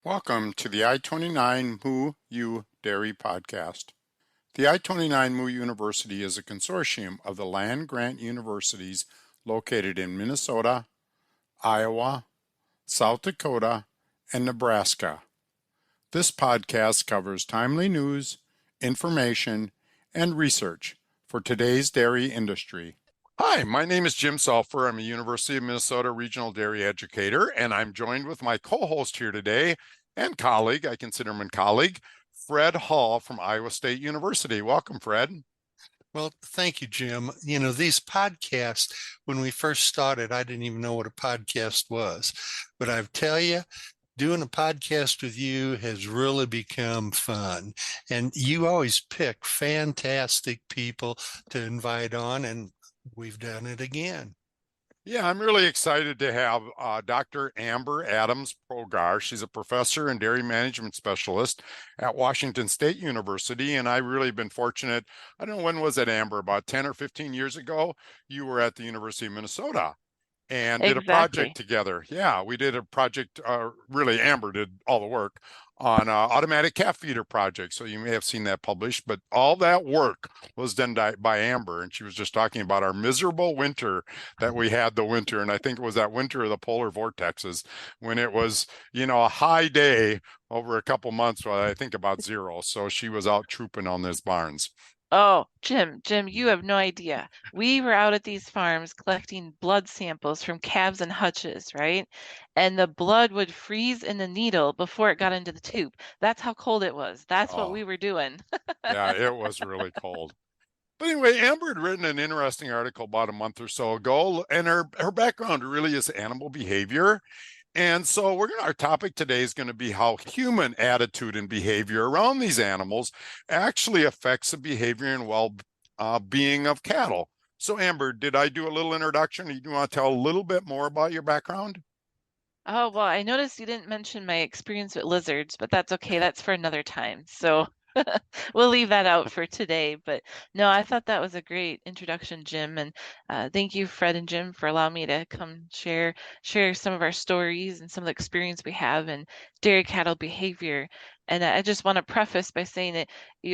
Welcome to the I-29 Moo U Dairy Podcast. The I-29 Moo University is a consortium of the land-grant universities located in Minnesota, Iowa, South Dakota, and Nebraska. This podcast covers timely news, information, and research for today's dairy industry. Hi, my name is Jim Salfer. I'm a University of Minnesota regional dairy educator, and I'm joined with my co-host here today and colleague, I consider him a colleague, Fred Hall from Iowa State University. Welcome, Fred. Well, thank you, Jim. These podcasts, when we first started, I didn't even know what a podcast was. But I tell you, doing a podcast with you has really become fun. And you always pick fantastic people to invite on, and we've done it again. Yeah, I'm really excited to have Dr. Amber Adams Progar. She's a professor and dairy management specialist at Washington State University, and I've really been fortunate. I don't know, when was it, Amber? About 10 or 15 years ago, you were at the University of Minnesota and did a project Exactly. together. Yeah, we did a project, really, Amber did all the work on automatic calf feeder project. So you may have seen that published, but all that work was done by Amber. And she was just talking about our miserable winter that we had the winter. And I think it was that winter of the polar vortexes when it was, a high day over a couple months, well, I think about zero. So she was out trooping on those barns. Oh, Jim, you have no idea. We were out at these farms collecting blood samples from calves and hutches, right? And the blood would freeze in the needle before it got into the tube. That's how cold it was. That's what Oh, we were doing. yeah, it was really cold. But anyway, Amber had written an interesting article about a month or so ago, and her background really is animal behavior. And so our topic today is going to be how human attitude and behavior around these animals actually affects the behavior and well-being of cattle. So Amber, did I do a little introduction? Do you want to tell a little bit more about your background? Oh, well, I noticed you didn't mention my experience with lizards, but that's okay. That's for another time. So we'll leave that out for today. But no, I thought that was a great introduction, Jim. And thank you, Fred and Jim, for allowing me to come share some of our stories and some of the experience we have in dairy cattle behavior. And I just want to preface by saying that we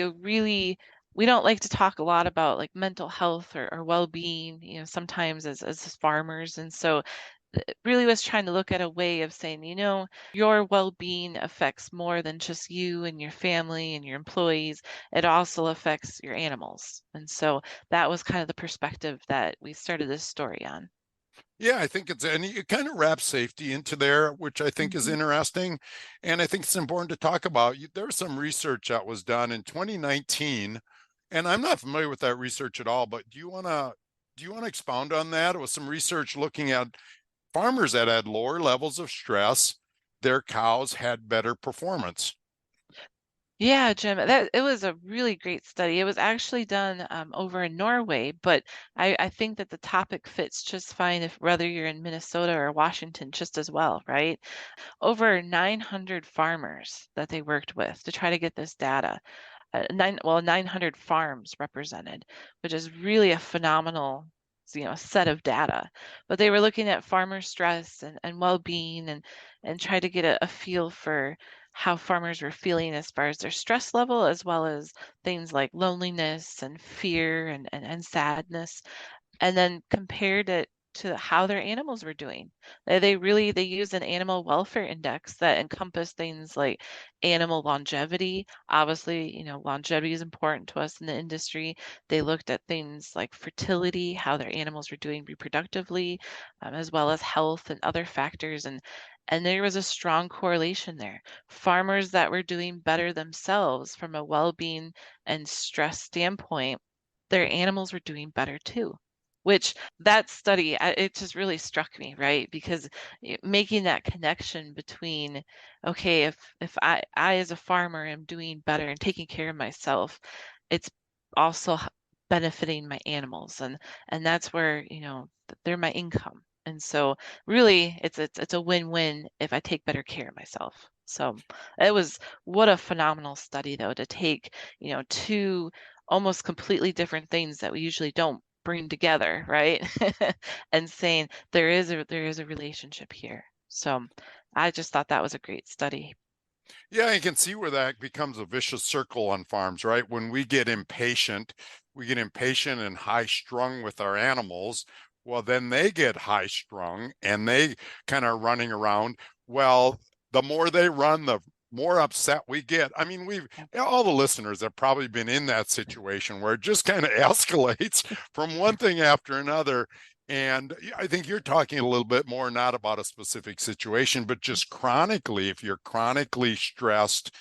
don't like to talk a lot about like mental health or well-being, sometimes as farmers. And so really was trying to look at a way of saying, your well-being affects more than just you and your family and your employees. It also affects your animals. And so that was kind of the perspective that we started this story on. Yeah, I think and it kind of wraps safety into there, which I think is Mhm. interesting. And I think it's important to talk about. There was some research that was done in 2019, and I'm not familiar with that research at all, but do you want to expound on that? It was some research looking at farmers that had lower levels of stress, their cows had better performance. Yeah, Jim, that it was a really great study. It was actually done over in Norway, but I think that the topic fits just fine if whether you're in Minnesota or Washington just as well, right? Over 900 farmers that they worked with to try to get this data. 900 farms represented, which is really a phenomenal, set of data. But they were looking at farmer stress and well-being and try to get a feel for how farmers were feeling as far as their stress level, as well as things like loneliness and fear and sadness, and then compared it to how their animals were doing. They use an animal welfare index that encompassed things like animal longevity. Obviously, longevity is important to us in the industry. They looked at things like fertility, how their animals were doing reproductively, as well as health and other factors. And there was a strong correlation there. Farmers that were doing better themselves from a well-being and stress standpoint, their animals were doing better too, which that study, it just really struck me, right? Because making that connection between, okay, if I as a farmer am doing better and taking care of myself, it's also benefiting my animals, and that's where, they're my income. And so really it's a win-win if I take better care of myself. So it was what a phenomenal study though, to take, two almost completely different things that we usually don't bring together, right? And saying there is a relationship here. So I just thought that was a great study. Yeah, you can see where that becomes a vicious circle on farms, right? When we get impatient and high strung with our animals. Well, then they get high strung and they kind of running around. Well, the more they run, the more upset we get. I mean, all the listeners have probably been in that situation where it just kind of escalates from one thing after another. And I think you're talking a little bit more not about a specific situation, but just chronically, if you're chronically stressed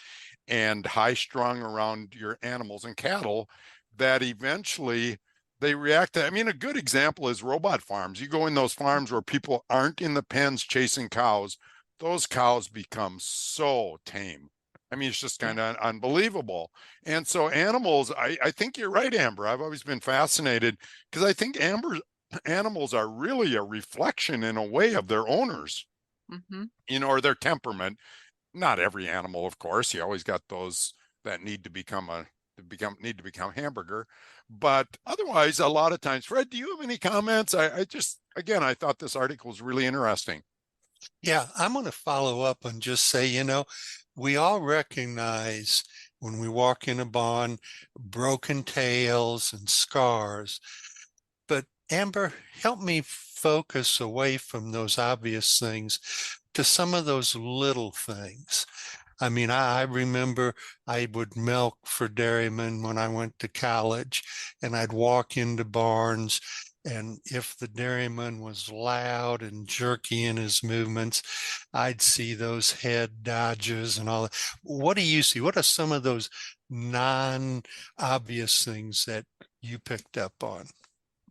and high strung around your animals and cattle, that eventually they react to. I mean, a good example is robot farms. You go in those farms where people aren't in the pens chasing cows, those cows become so tame. I mean, it's just Yeah. kind of unbelievable. And so animals, I think you're right, Amber. I've always been fascinated because I think animals are really a reflection in a way of their owners, Hmm. or their temperament. Not every animal, of course. You always got those that need to become hamburger. But otherwise, a lot of times, Fred, do you have any comments? I just, again, I thought this article was really interesting. Yeah, I'm going to follow up and just say, we all recognize when we walk in a barn, broken tails and scars. But Amber, help me focus away from those obvious things to some of those little things. I mean, I remember I would milk for dairymen when I went to college, and I'd walk into barns, and if the dairyman was loud and jerky in his movements, I'd see those head dodges and all that. What do you see? What are some of those non-obvious things that you picked up on?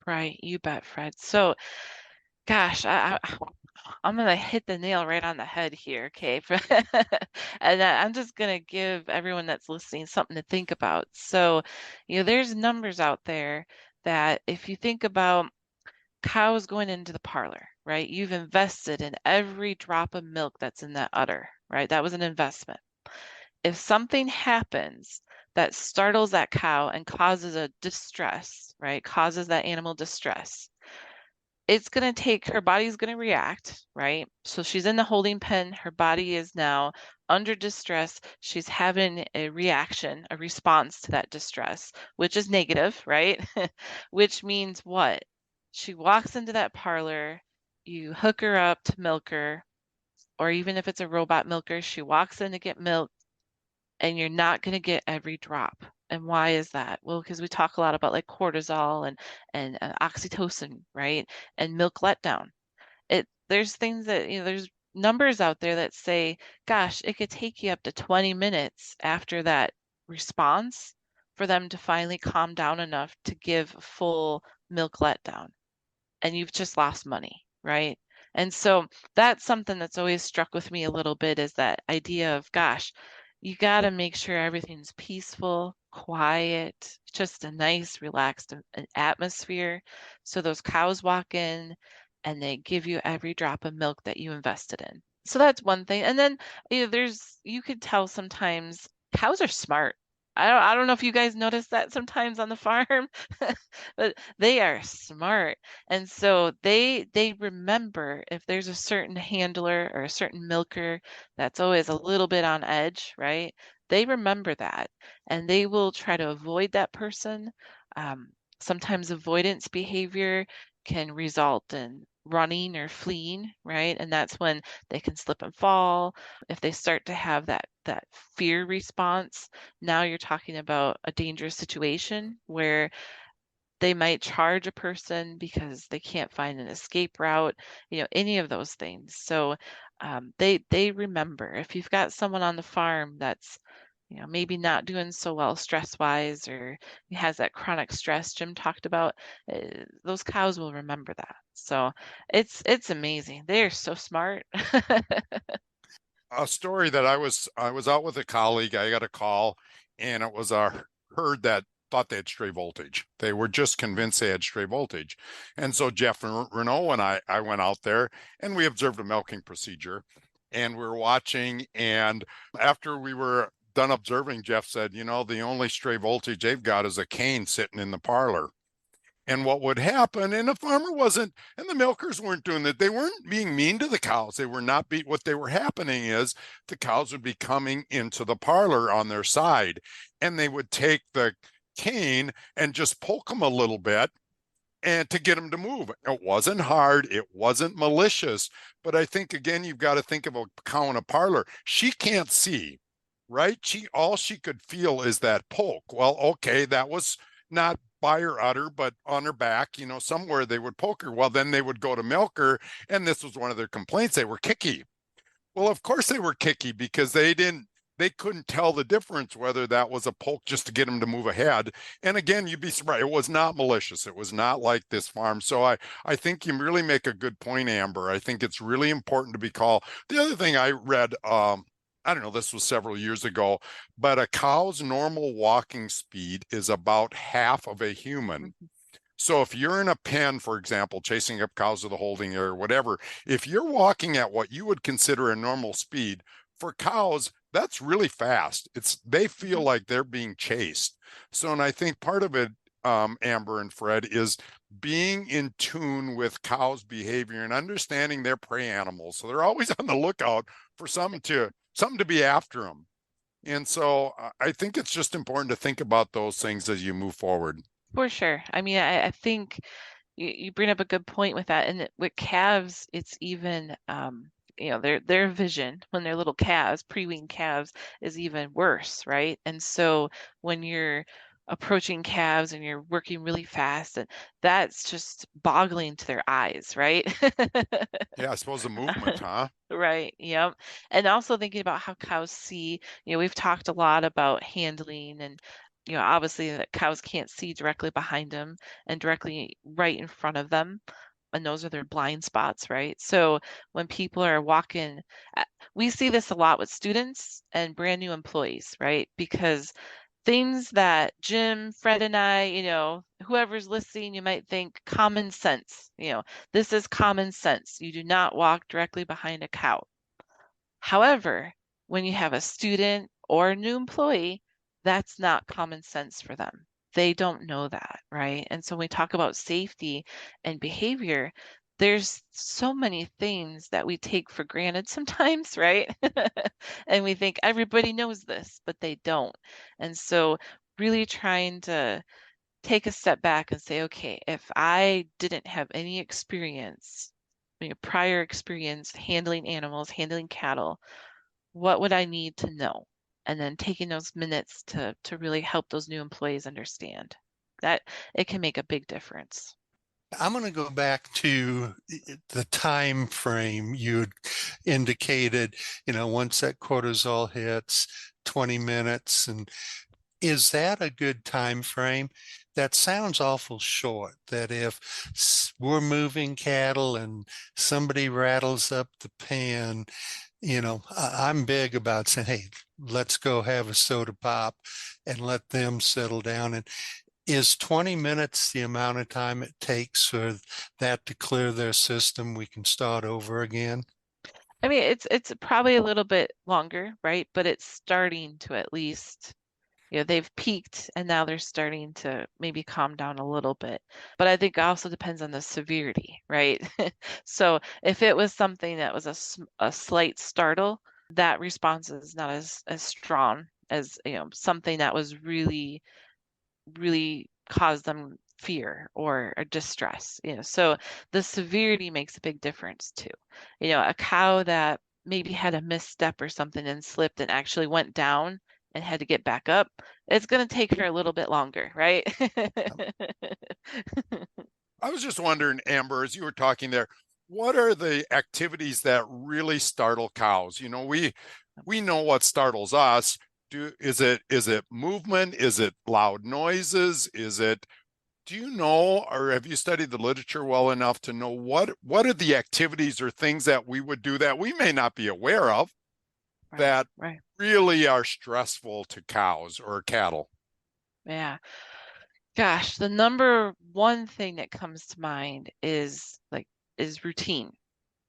Right, you bet, Fred. So, gosh, I'm gonna hit the nail right on the head here, okay? And I'm just gonna give everyone that's listening something to think about. So, there's numbers out there that if you think about cows going into the parlor, right? You've invested in every drop of milk that's in that udder, right? That was an investment. If something happens that startles that cow and causes a distress, right? Causes that animal distress, it's going to take her body's going to react, right? So she's in the holding pen. Her body is now under distress. She's having a reaction, a response to that distress, which is negative, right? Which means what? She walks into that parlor, you hook her up to milk her, or even if it's a robot milker, she walks in to get milk and you're not going to get every drop. And why is that? Well, because we talk a lot about like cortisol and oxytocin, right? And milk letdown. There's things that there's numbers out there that say, gosh, it could take you up to 20 minutes after that response for them to finally calm down enough to give full milk letdown and you've just lost money, right? And so that's something that's always struck with me a little bit is that idea of, gosh, you got to make sure everything's peaceful, quiet, just a nice, relaxed atmosphere. So those cows walk in and they give you every drop of milk that you invested in. So that's one thing. And then you could tell sometimes cows are smart. I don't know if you guys notice that sometimes on the farm, but they are smart. And so they remember if there's a certain handler or a certain milker that's always a little bit on edge, right? They remember that and they will try to avoid that person. Um, Sometimes avoidance behavior can result in running or fleeing, right? And that's when they can slip and fall. If they start to have that fear response, now you're talking about a dangerous situation where they might charge a person because they can't find an escape route, any of those things. So they remember. If you've got someone on the farm that's maybe not doing so well stress wise or has that chronic stress Jim talked about, those cows will remember that. So it's amazing. They are so smart. A story that I was out with a colleague. I got a call, and it was a herd that thought they had stray voltage. They were just convinced they had stray voltage, and so Jeff and Renault and I went out there and we observed a milking procedure, and we were watching. And after we were done observing, Jeff said, "The only stray voltage they've got is a cane sitting in the parlor." And what would happen, and the farmer wasn't, and the milkers weren't doing that. They weren't being mean to the cows. They were not be, what they were happening is the cows would be coming into the parlor on their side, and they would take the cane and just poke them a little bit and to get them to move. It wasn't hard, it wasn't malicious, but I think again you've got to think of a cow in a parlor. She can't see, right? She all she could feel is that poke. Well, okay, that was not by her udder, but on her back, somewhere they would poke her. Well, then they would go to milk her, and this was one of their complaints. They were kicky. Well, of course they were kicky because they couldn't tell the difference whether that was a poke just to get them to move ahead. And again, you'd be surprised. It was not malicious. It was not like this farm. So I think you really make a good point, Amber. I think it's really important to be called. The other thing I read, I don't know, this was several years ago, but a cow's normal walking speed is about half of a human. So if you're in a pen, for example, chasing up cows to the holding area or whatever, if you're walking at what you would consider a normal speed, for cows, that's really fast. They feel like they're being chased. So, and I think part of it, Amber and Fred, is being in tune with cows' behavior and understanding their prey animals. So they're always on the lookout for something to be after them. And so I think it's just important to think about those things as you move forward. For sure. I mean, I think you bring up a good point with that. And with calves, it's even their vision when they're little calves, pre-weaned calves, is even worse, right? And so when you're approaching calves and you're working really fast, and that's just boggling to their eyes, right? Yeah, I suppose the movement, huh? Right. Yep. And also thinking about how cows see, we've talked a lot about handling and, obviously that cows can't see directly behind them and directly right in front of them. And those are their blind spots, right? So when people are walking, we see this a lot with students and brand new employees, right? Because things that Jim, Fred, and I, whoever's listening, you might think common sense. This is common sense. You do not walk directly behind a cow. However, when you have a student or a new employee, that's not common sense for them. They don't know that, right? And so when we talk about safety and behavior, there's so many things that we take for granted sometimes, right? And we think everybody knows this, but they don't. And so really trying to take a step back and say, okay, if I didn't have any experience, prior experience handling animals, handling cattle, what would I need to know? And then taking those minutes to really help those new employees understand that it can make a big difference. I'm going to go back to the time frame you indicated, once that cortisol hits 20 minutes. And is that a good time frame? That sounds awful short, that if we're moving cattle and somebody rattles up the pan, I'm big about saying, hey, let's go have a soda pop and let them settle down. And is 20 minutes the amount of time it takes for that to clear their system? We can start over again. I mean, it's probably a little bit longer, right? But it's starting to at least, they've peaked and now they're starting to maybe calm down a little bit. But I think it also depends on the severity, right? So if it was something that was a slight startle, that response is not as strong as, something that was really really cause them fear or distress. So the severity makes a big difference too. A cow that maybe had a misstep or something and slipped and actually went down and had to get back up, it's going to take her a little bit longer, right? I was just wondering, Amber, as you were talking there, what are the activities that really startle cows? We know what startles us. Is it movement? Is it loud noises? Do you know, or have you studied the literature well enough to know what are the activities or things that we would do that we may not be aware of Right, that right. really are stressful to cows or cattle? Yeah. Gosh, the number one thing that comes to mind is routine,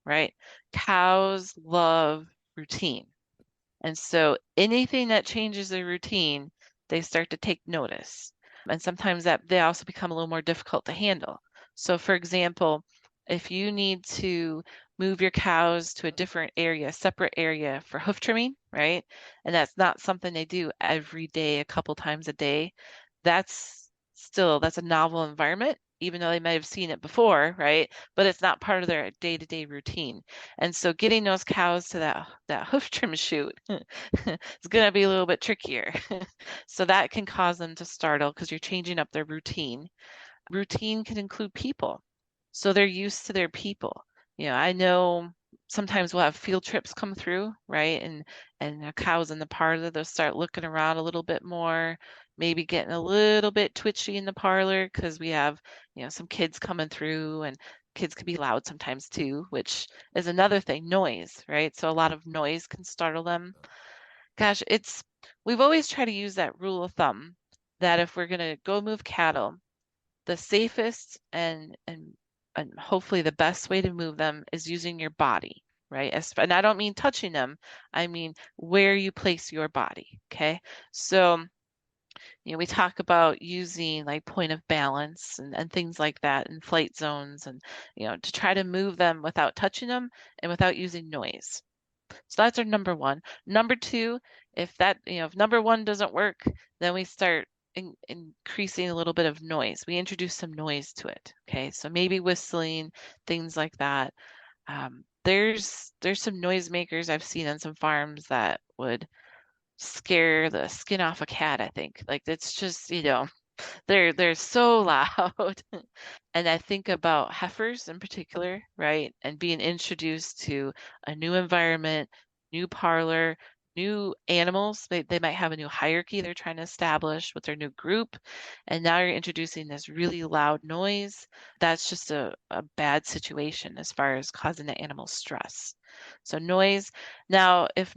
right? Cows love routine. And so anything that changes their routine, they start to take notice. And sometimes that they also become a little more difficult to handle. So for example, if you need to move your cows to a different area, separate area for hoof trimming, right? And that's not something they do every day, a couple times a day. That's a novel environment, even though they might have seen it before, right? But it's not part of their day-to-day routine. And so getting those cows to that hoof trim shoot is going to be a little bit trickier. So that can cause them to startle because you're changing up their routine. Routine can include people. So they're used to their people. I know sometimes we'll have field trips come through, right? And the cows in the parlor, they'll start looking around a little bit more, maybe getting a little bit twitchy in the parlor because we have, some kids coming through, and kids can be loud sometimes too, which is another thing, noise, right? So a lot of noise can startle them. Gosh, we've always tried to use that rule of thumb that if we're going to go move cattle, the safest and hopefully the best way to move them is using your body, right? And I don't mean touching them, I mean where you place your body. Okay. So, we talk about using like point of balance and things like that in flight zones, and to try to move them without touching them and without using noise. So that's our number one. Number two, if number one doesn't work, then we start increasing a little bit of noise. We introduce some noise to it. Okay, so maybe whistling, things like that. There's some noisemakers I've seen on some farms that would scare the skin off a cat, I think. Like it's just, they're so loud. And I think about heifers in particular, right? And being introduced to a new environment, new parlor, new animals. They might have a new hierarchy they're trying to establish with their new group. And now you're introducing this really loud noise. That's just a bad situation as far as causing the animal stress. So noise. Now, if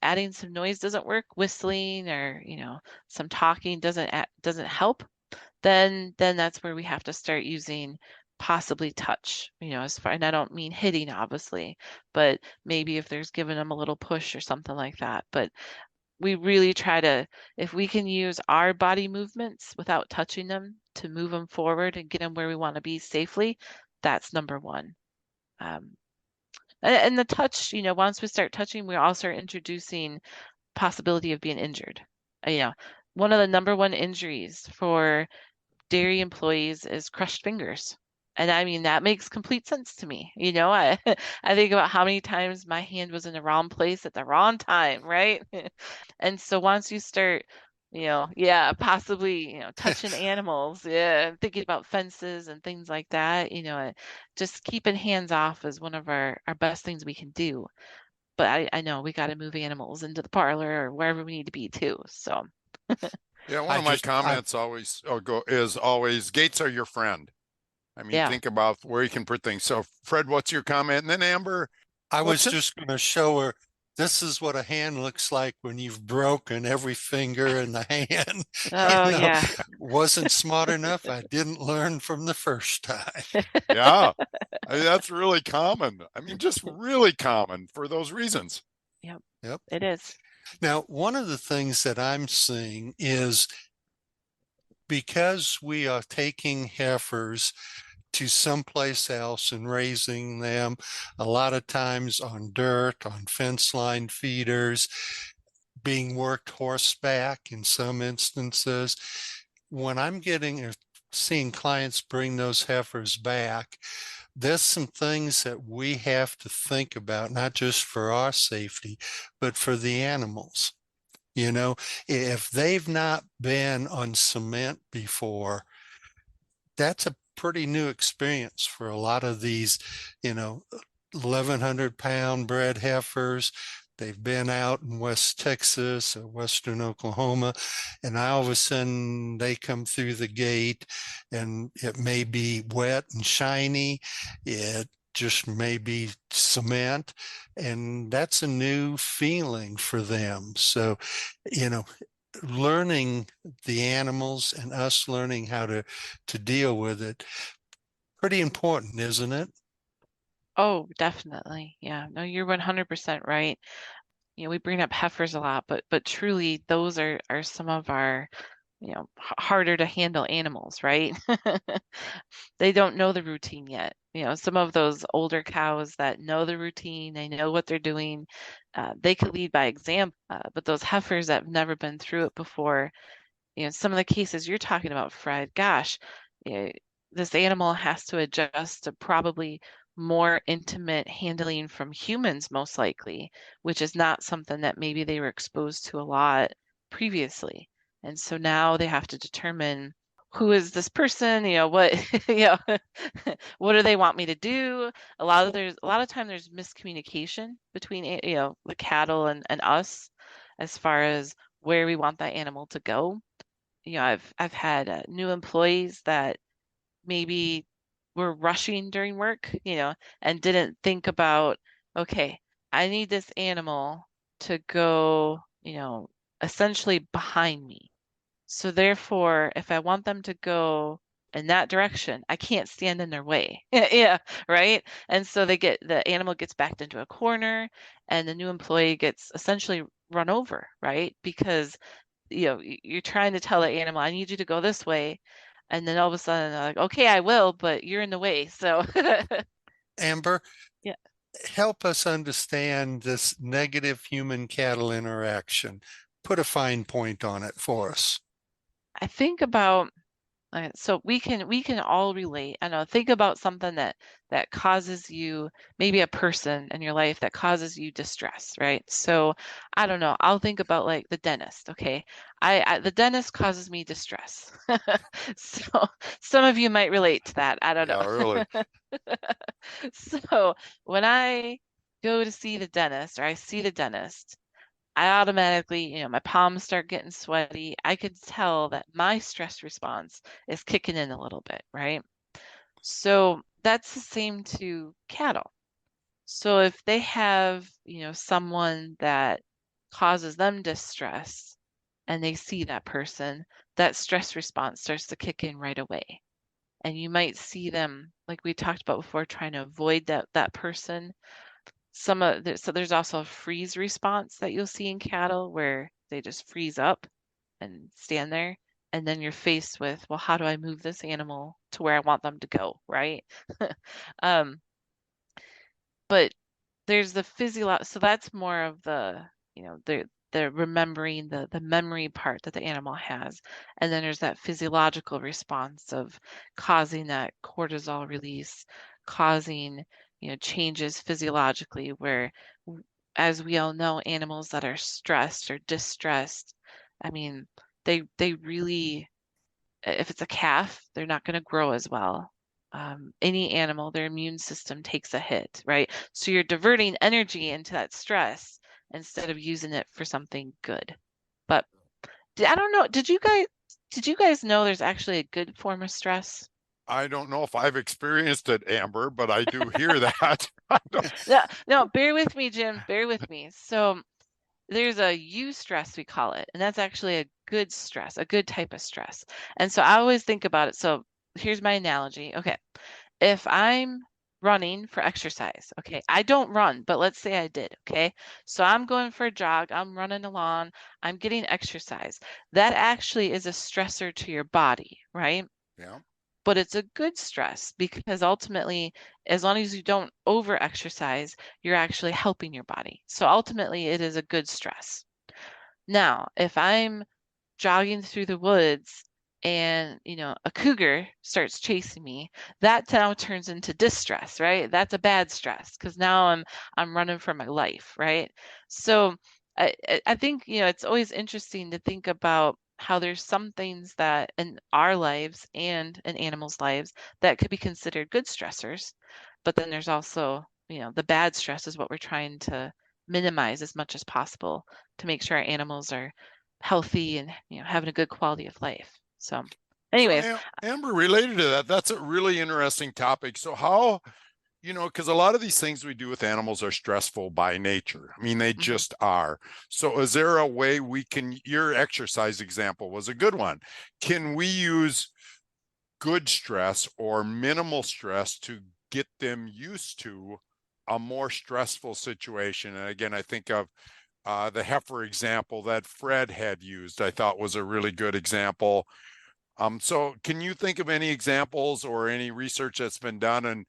adding some noise doesn't work, whistling or, some talking doesn't help, then that's where we have to start using possibly touch, and I don't mean hitting obviously, but maybe if there's giving them a little push or something like that. But we really try to, if we can use our body movements without touching them to move them forward and get them where we want to be safely, that's number one. And the touch, once we start touching, we also are introducing possibility of being injured. One of the number one injuries for dairy employees is crushed fingers. And I mean, that makes complete sense to me. I think about how many times my hand was in the wrong place at the wrong time, right? And so once you start, yeah, possibly, touching animals, yeah, thinking about fences and things like that, just keeping hands off is one of our best things we can do. But I know we got to move animals into the parlor or wherever we need to be too. So Yeah, one I of my just, I, comments is always gates are your friend. I mean, yeah. think about where you can put things. So, Fred, what's your comment? And then Amber, I what's was it? just going to show her this is what a hand looks like when you've broken every finger in the hand. You Oh know, yeah. wasn't smart enough. I didn't learn from the first time. Yeah, I mean, that's really common. I mean, just really common for those reasons. Yep, Yep. it is. Now, one of the things that I'm seeing is because we are taking heifers to someplace else and raising them, a lot of times on dirt, on fence line feeders, being worked horseback in some instances. When I'm getting or seeing clients bring those heifers back, there's some things that we have to think about, not just for our safety, but for the animals. If they've not been on cement before, that's a pretty new experience for a lot of these, you know, 1,100-pound bred heifers. They've been out in West Texas or Western Oklahoma, and all of a sudden they come through the gate and it may be wet and shiny. It just may be cement, and that's a new feeling for them. So, you know, learning the animals and us learning how to deal with it, pretty important, isn't it? Oh, definitely. Yeah. No, you're 100% right. We bring up heifers a lot, but truly those are some of our harder to handle animals, right? They don't know the routine yet. Some of those older cows that know the routine, they know what they're doing, they could lead by example. But those heifers that have never been through it before, some of the cases you're talking about, Fred, gosh, eh, this animal has to adjust to probably more intimate handling from humans, most likely, which is not something that maybe they were exposed to a lot previously. And so now they have to determine who is this person, what, what do they want me to do? A lot of time there's miscommunication between, the cattle and us as far as where we want that animal to go. I've had new employees that maybe were rushing during work, and didn't think about, okay, I need this animal to go, essentially behind me. So therefore, if I want them to go in that direction, I can't stand in their way. Yeah, right? And so the animal gets backed into a corner and the new employee gets essentially run over, right? Because you're trying to tell the animal, I need you to go this way. And then all of a sudden, they're like, okay, I will, but you're in the way. So, Amber, yeah, help us understand this negative human cattle interaction. Put a fine point on it for us. I think about, so we can all relate. I know, think about something that causes you, maybe a person in your life that causes you distress, right? So I don't know. I'll think about like the dentist. Okay, the dentist causes me distress. So some of you might relate to that. I don't Yeah, really. know. So when I go to see the dentist or I see the dentist, I automatically, my palms start getting sweaty. I could tell that my stress response is kicking in a little bit, right? So that's the same to cattle. So if they have, someone that causes them distress and they see that person, that stress response starts to kick in right away. And you might see them, like we talked about before, trying to avoid that person. So there's also a freeze response that you'll see in cattle where they just freeze up and stand there. And then you're faced with, well, how do I move this animal to where I want them to go, right? Um, but there's the so that's more of the, the remembering the memory part that the animal has. And then there's that physiological response of causing that cortisol release, causing, changes physiologically where, as we all know, animals that are stressed or distressed, I mean, they really, if it's a calf, they're not going to grow as well. Any animal, their immune system takes a hit, right? So you're diverting energy into that stress instead of using it for something good. But I don't know, did you guys know there's actually a good form of stress? I don't know if I've experienced it, Amber, but I do hear that. I don't- No, no, bear with me, Jim, bear with me. So there's a eustress, we call it, and that's actually a good stress, a good type of stress. And so I always think about it. So here's my analogy. Okay, if I'm running for exercise, okay, I don't run, but let's say I did, okay? So I'm going for a jog, I'm running along, I'm getting exercise. That actually is a stressor to your body, right? Yeah. But it's a good stress because ultimately, as long as you don't over exercise, you're actually helping your body. So ultimately, it is a good stress. Now, if I'm jogging through the woods and, a cougar starts chasing me, that now turns into distress, right? That's a bad stress because now I'm running for my life, right? So I think, it's always interesting to think about how there's some things that in our lives and in animals' lives that could be considered good stressors, but then there's also, the bad stress is what we're trying to minimize as much as possible to make sure our animals are healthy and, having a good quality of life. So So, anyways, Amber, related to that, that's a really interesting topic. So, how, because a lot of these things we do with animals are stressful by nature. I mean, they mhm. just are. So, is there a way we can, your exercise example was a good one. Can we use good stress or minimal stress to get them used to a more stressful situation? And again, I think of The heifer example that Fred had used, I thought was a really good example. So can you think of any examples or any research that's been done, and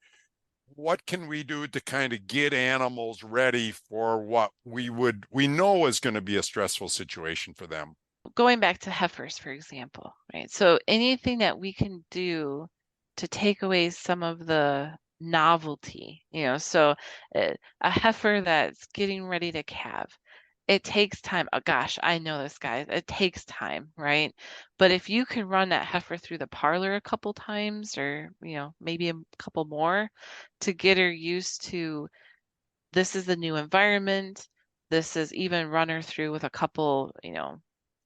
what can we do to kind of get animals ready for what we know is going to be a stressful situation for them? Going back to heifers, for example, right? So anything that we can do to take away some of the novelty, so a heifer that's getting ready to calve, it takes time. Oh gosh, I know this, guys. It takes time, right? But if you can run that heifer through the parlor a couple times, or maybe a couple more, to get her used to, this is the new environment. This is, even run her through with a couple,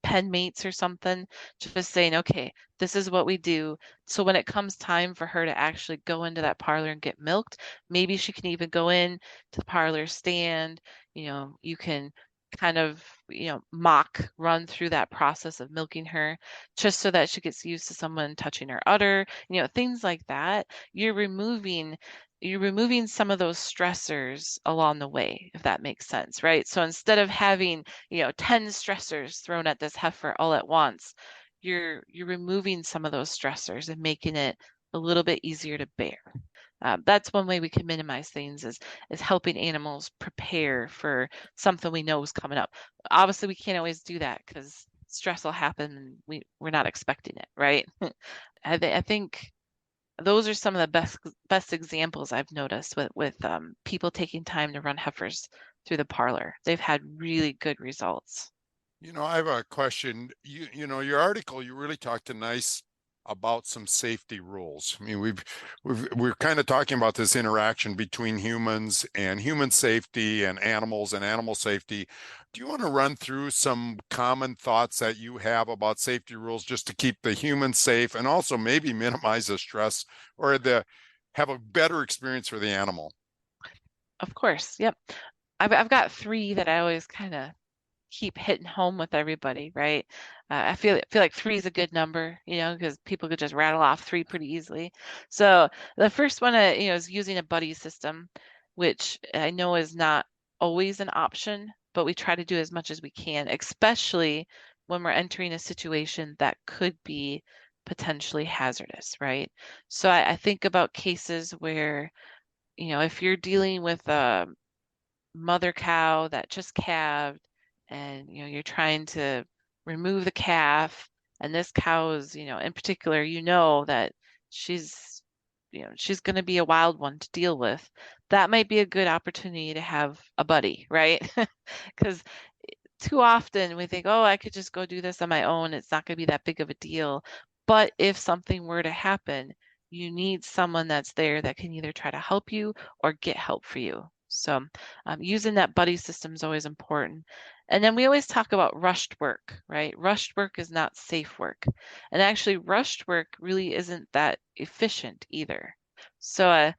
pen mates or something, just saying, okay, this is what we do. So when it comes time for her to actually go into that parlor and get milked, maybe she can even go in to the parlor stand. You can kind of, mock run through that process of milking her, just so that she gets used to someone touching her udder, things like that. You're removing some of those stressors along the way, if that makes sense, right? So instead of having, 10 stressors thrown at this heifer all at once, you're removing some of those stressors and making it a little bit easier to bear. That's one way we can minimize things, is helping animals prepare for something we know is coming up. Obviously, we can't always do that because stress will happen and we're not expecting it, right? I think those are some of the best examples I've noticed with people taking time to run heifers through the parlor. They've had really good results. I have a question. Your article, you really talked nice about some safety rules. I mean, we're kind of talking about this interaction between humans and human safety and animal safety. Do you want to run through some common thoughts that you have about safety rules just to keep the humans safe and also maybe minimize the stress or have a better experience for the animal? Of course, yep. I've got three that I always kind of keep hitting home with everybody, right? I feel like three is a good number, because people could just rattle off three pretty easily. So the first one, is using a buddy system, which I know is not always an option, but we try to do as much as we can, especially when we're entering a situation that could be potentially hazardous, right? So I think about cases where, if you're dealing with a mother cow that just calved, and you're trying to remove the calf, and this cow is, in particular, that she's she's going to be a wild one to deal with. That might be a good opportunity to have a buddy, right? Because too often we think, oh, I could just go do this on my own. It's not going to be that big of a deal. But if something were to happen, you need someone that's there that can either try to help you or get help for you. So using that buddy system is always important. And then we always talk about rushed work, right? Rushed work is not safe work. And actually, rushed work really isn't that efficient either. So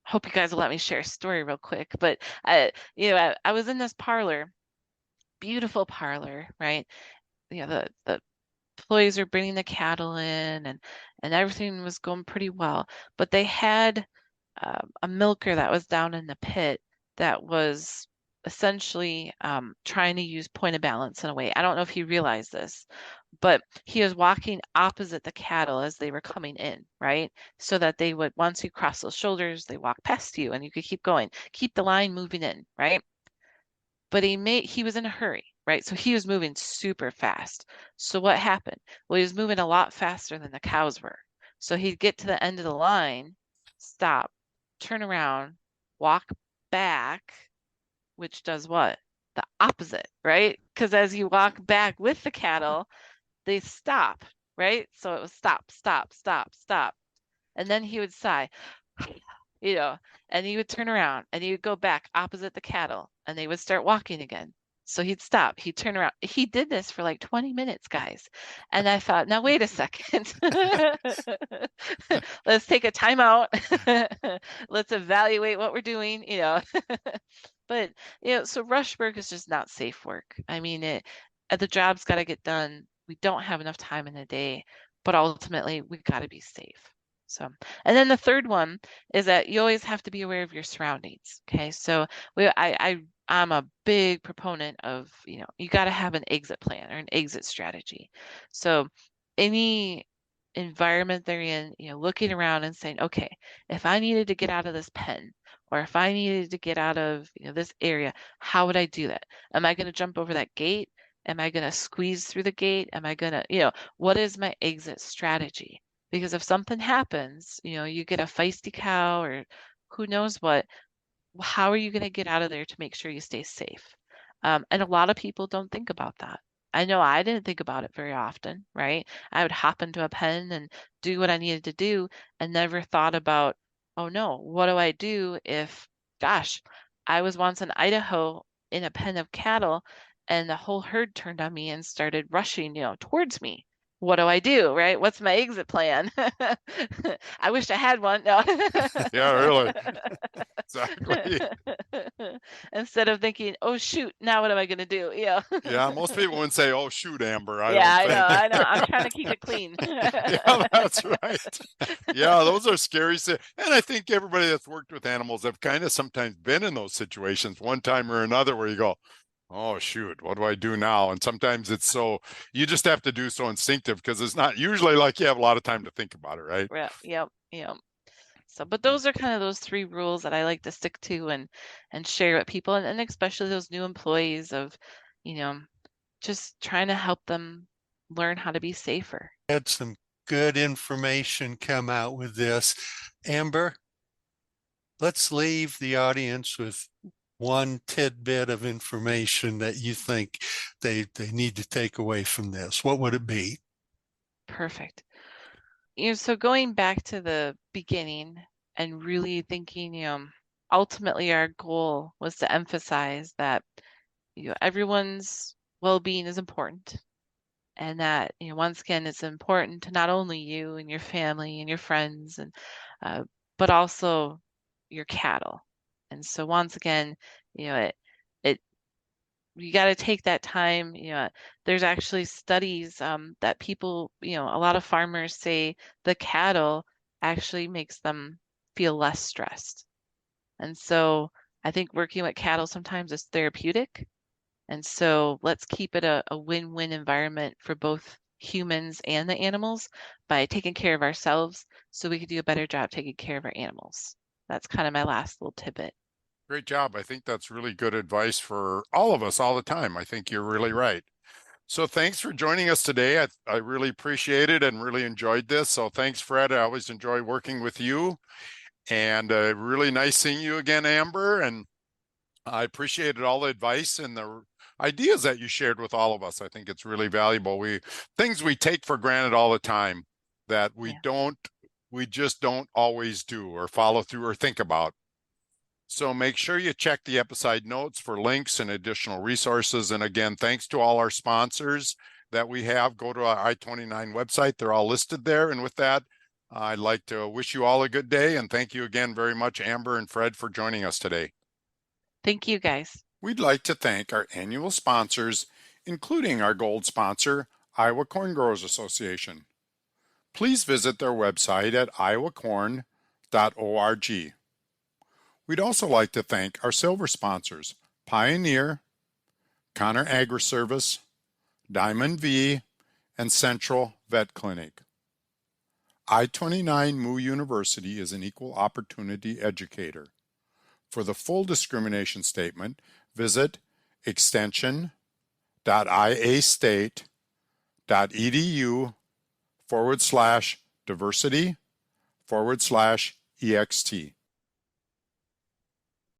hope you guys will let me share a story real quick. But I was in this parlor, beautiful parlor, right? The employees are bringing the cattle in, and everything was going pretty well. But they had a milker that was down in the pit that was essentially trying to use point of balance in a way. I don't know if he realized this, but he was walking opposite the cattle as they were coming in, right? So that they would, once you cross those shoulders, they walk past you and you could keep going, keep the line moving in, right? But he was in a hurry, right? So he was moving super fast. So what happened? Well, he was moving a lot faster than the cows were. So he'd get to the end of the line, stop, turn around, walk back, which does what? The opposite, right? Because as you walk back with the cattle, they stop, right? So it was stop, stop, stop, stop. And then he would sigh, you know, and he would turn around and he would go back opposite the cattle and they would start walking again. So he'd stop, he'd turn around. He did this for like 20 minutes, guys. And I thought, now wait a second. Let's take a time out. Let's evaluate what we're doing. But, so rush work is just not safe work. I mean, the job's got to get done. We don't have enough time in the day, but ultimately we got to be safe. So, and then the third one is that you always have to be aware of your surroundings. Okay, so I I'm a big proponent of, you got to have an exit plan or an exit strategy. So any environment they're in, looking around and saying, okay, if I needed to get out of this pen, or if I needed to get out of, this area, how would I do that? Am I going to jump over that gate? Am I going to squeeze through the gate? Am I going to, what is my exit strategy? Because if something happens, you get a feisty cow or who knows what, how are you going to get out of there to make sure you stay safe? And a lot of people don't think about that. I know I didn't think about it very often, right? I would hop into a pen and do what I needed to do and never thought about, oh no, what do I do if, gosh, I was once in Idaho in a pen of cattle and the whole herd turned on me and started rushing, towards me. What do I do, right? What's my exit plan? I wish I had one. No. Yeah, really. Exactly. Instead of thinking, oh shoot, now what am I gonna do? Yeah. Yeah, most people wouldn't say, "Oh shoot, Amber," I Yeah, don't I know, think. I know. I'm trying to keep it clean. Yeah, that's right. Yeah, those are scary. And I think everybody that's worked with animals have kind of sometimes been in those situations one time or another where you go, "Oh shoot, what do I do now?" And sometimes it's so you just have to do so instinctive because it's not usually like you have a lot of time to think about it, right? Yeah, yep, yep. So, but those are kind of those three rules that I like to stick to and share with people, and especially those new employees of, you know, just trying to help them learn how to be safer. Had some good information come out with this. Amber, let's leave the audience with one tidbit of information that you think they need to take away from this. What would it be? Perfect. So going back to the beginning and really thinking, ultimately our goal was to emphasize that, everyone's well-being is important and that, once again, it's important to not only you and your family and your friends and uh, but also your cattle. And so once again, it you got to take that time. There's actually studies that people, a lot of farmers say the cattle actually makes them feel less stressed. And so I think working with cattle sometimes is therapeutic. And so let's keep it a win-win environment for both humans and the animals by taking care of ourselves so we can do a better job taking care of our animals. That's kind of my last little tidbit. Great job. I think that's really good advice for all of us all the time. I think you're really right. So thanks for joining us today. I really appreciate it and really enjoyed this. So thanks, Fred. I always enjoy working with you. And really nice seeing you again, Amber. And I appreciated all the advice and the ideas that you shared with all of us. I think it's really valuable. Things we take for granted all the time that Yeah. we just don't always do or follow through or think about. So make sure you check the episode notes for links and additional resources. And again, thanks to all our sponsors that we have. Go to our I-29 website. They're all listed there. And with that, I'd like to wish you all a good day. And thank you again very much, Amber and Fred, for joining us today. Thank you, guys. We'd like to thank our annual sponsors, including our gold sponsor, Iowa Corn Growers Association. Please visit their website at iowacorn.org. We'd also like to thank our silver sponsors, Pioneer, Connor Agri-Service, Diamond V, and Central Vet Clinic. I-29 Moo University is an equal opportunity educator. For the full discrimination statement, visit extension.iastate.edu/diversity/ext.